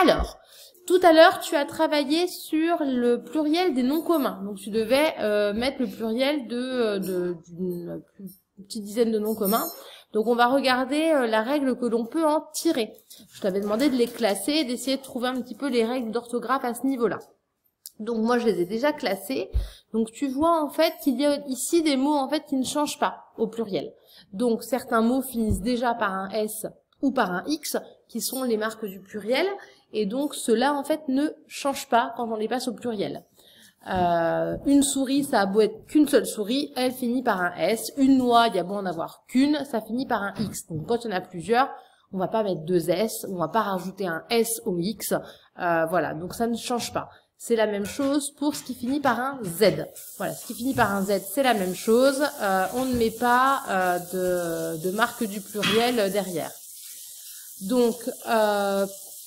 Alors, tout à l'heure, tu as travaillé sur le pluriel des noms communs. Donc, tu devais mettre le pluriel d'une petite dizaine de noms communs. Donc, on va regarder la règle que l'on peut en tirer. Je t'avais demandé de les classer et d'essayer de trouver un petit peu les règles d'orthographe à ce niveau-là. Donc, moi, je les ai déjà classées. Donc, tu vois, en fait, qu'il y a ici des mots, en fait, qui ne changent pas au pluriel. Donc, certains mots finissent déjà par un S ou par un X, qui sont les marques du pluriel. Et donc, ceux-là, en fait, ne changent pas quand on les passe au pluriel. Une souris, ça a beau être qu'une seule souris, elle finit par un S. Une noix, il y a beau en avoir qu'une, ça finit par un X. Donc, quand il y en a plusieurs, on va pas mettre deux S, on va pas rajouter un S au X. Voilà, donc ça ne change pas. C'est la même chose pour ce qui finit par un Z. Voilà, ce qui finit par un Z, c'est la même chose. On ne met pas de marque du pluriel derrière. Donc,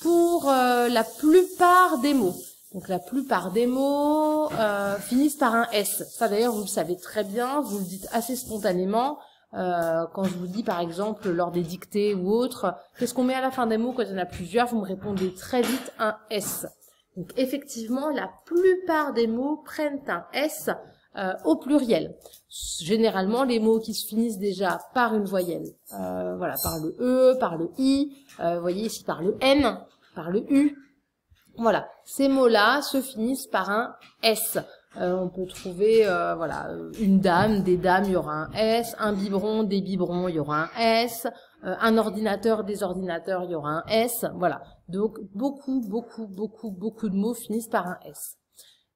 pour la plupart des mots, donc la plupart des mots finissent par un S. Ça d'ailleurs, vous le savez très bien, vous le dites assez spontanément. Quand je vous dis par exemple lors des dictées ou autres, qu'est-ce qu'on met à la fin des mots quand il y en a plusieurs, vous me répondez très vite un S. Donc effectivement, la plupart des mots prennent un S au pluriel. Généralement, les mots qui se finissent déjà par une voyelle, voilà, par le E, par le I, vous voyez ici par le N, par le U, voilà, ces mots-là se finissent par un S. On peut trouver, voilà, une dame, des dames, il y aura un S, un biberon, des biberons, il y aura un S, un ordinateur, des ordinateurs, il y aura un S, voilà. Donc, beaucoup de mots finissent par un S.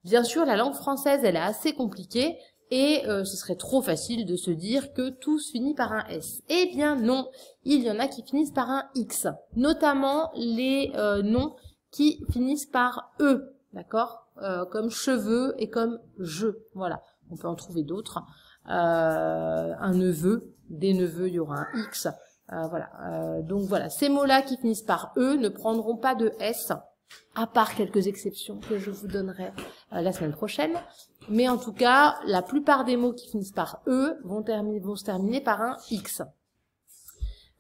Bien sûr, la langue française, elle est assez compliquée et ce serait trop facile de se dire que tout se finit par un S. Eh bien non, il y en a qui finissent par un X, notamment les noms qui finissent par E, d'accord, comme cheveux et comme je, voilà. On peut en trouver d'autres. Un neveu, des neveux, il y aura un X. Voilà. Donc voilà, ces mots-là qui finissent par E ne prendront pas de S, à part quelques exceptions que je vous donnerai la semaine prochaine. Mais en tout cas, la plupart des mots qui finissent par E vont se terminer par un X.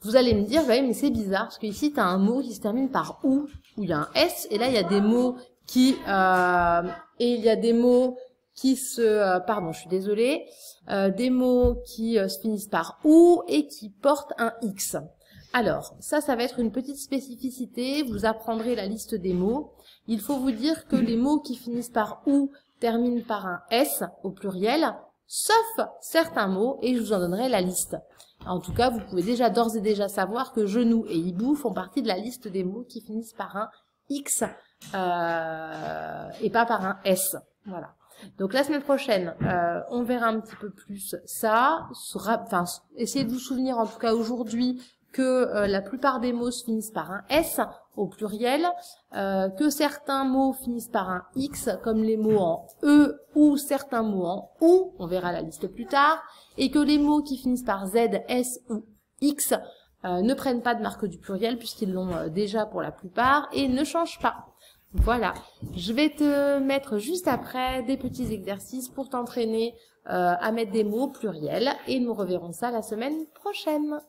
Vous allez me dire, ouais, mais c'est bizarre, parce qu'ici, tu as un mot qui se termine par OU, où il y a un S, et là, il y a des mots qui... pardon, je suis désolée, des mots qui se finissent par OU et qui portent un X. Alors, ça va être une petite spécificité, vous apprendrez la liste des mots. Il faut vous dire que les mots qui finissent par OU terminent par un S au pluriel, sauf certains mots, et je vous en donnerai la liste. En tout cas, vous pouvez déjà d'ores et déjà savoir que genou et hibou font partie de la liste des mots qui finissent par un X et pas par un S. Voilà. Donc la semaine prochaine, on verra un petit peu plus ça. Enfin, essayez de vous souvenir en tout cas aujourd'hui que la plupart des mots se finissent par un S au pluriel, que certains mots finissent par un X, comme les mots en E ou certains mots en OU, on verra la liste plus tard, et que les mots qui finissent par Z, S ou X ne prennent pas de marque du pluriel puisqu'ils l'ont déjà pour la plupart et ne changent pas. Voilà, je vais te mettre juste après des petits exercices pour t'entraîner à mettre des mots pluriels et nous reverrons ça la semaine prochaine.